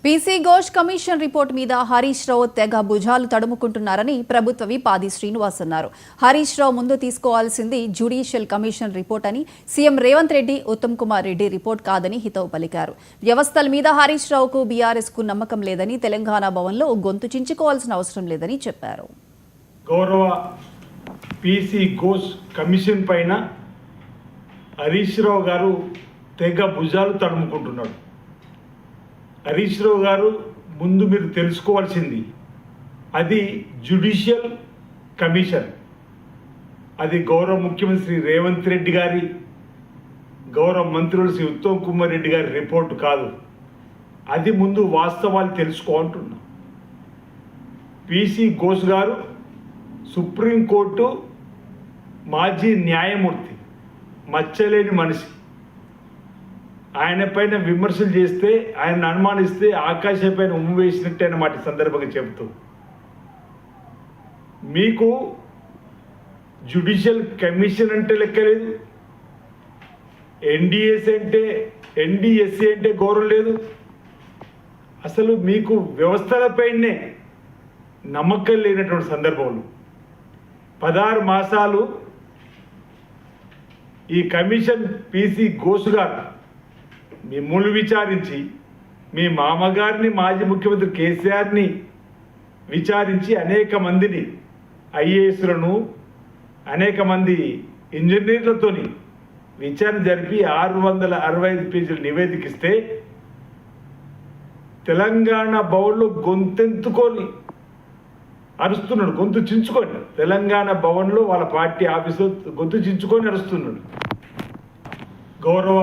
PC Ghosh commission report మీద హరీష్ రావు తెగ భుజాలు తడుముకుంటున్నారని ప్రభుత్వ విపాది శ్రీనివాస్ అన్నారు. హరీష్ రావు ముందు తీసుకోవాల్సింది జ్యుడిషియల్ కమిషన్ రిపోర్ట్ అని, సీఎం రేవంత్ రెడ్డి, ఉత్తమ్ కుమార్ రెడ్డి రిపోర్ట్ కాదని హితవు పలికారు. వ్యవస్థల మీద హరీష్ రావుకు బీఆర్ఎస్ కు నమ్మకం లేదని, తెలంగాణ భవన్లో గొంతు చించుకోవాల్సిన అవసరం లేదని చెప్పారు. గౌరవ పీసీ ఘోష్ కమిషన్ పైన హరీష్ రావు గారు తెగ భుజాలు తడుముకుంటున్నాడు. హరీష్ రావు గారు ముందు మీరు తెలుసుకోవాల్సింది అది జ్యుడిషియల్ కమిషన్, అది గౌరవ ముఖ్యమంత్రి రేవంత్ రెడ్డి గారి, గౌరవ మంత్రులు శ్రీ ఉత్తమ్ కుమార్ రెడ్డి గారి రిపోర్టు కాదు. అది ముందు వాస్తవాలు తెలుసుకోంటున్నా. పీసీ ఘోష్ గారు సుప్రీంకోర్టు మాజీ న్యాయమూర్తి, మచ్చలేని మనిషి. ఆయన పైన విమర్శలు చేస్తే, ఆయన అనుమానిస్తే ఆకాశం పైన ఉమ్ము వేసినట్టే అన్నమాట సందర్భంగా చెబుతూ, మీకు జ్యుడిషియల్ కమిషన్ అంటే లెక్కలేదు, ఎన్డిఎస్ఏ అంటే గౌరవం లేదు. అసలు మీకు వ్యవస్థలపైనే నమ్మకం లేనటువంటి సందర్భంలో 16 మాసాలు ఈ కమిషన్ పీసీ ఘోష్ గారు మిమ్మల్ని విచారించి, మీ మామగారిని, మాజీ ముఖ్యమంత్రి కేసీఆర్ని విచారించి, అనేక మందిని ఐఏఎస్లను, అనేక మంది ఇంజనీర్లతోని విచారణ జరిపి 665 పేజీల నివేదిక ఇస్తే తెలంగాణ భవన్లో గొంతెంతుకొని అరుస్తున్నాడు, గొంతు చించుకొని. తెలంగాణ భవన్లో వాళ్ళ పార్టీ ఆఫీసులో గొంతు చించుకొని అరుస్తున్నాడు. గౌరవ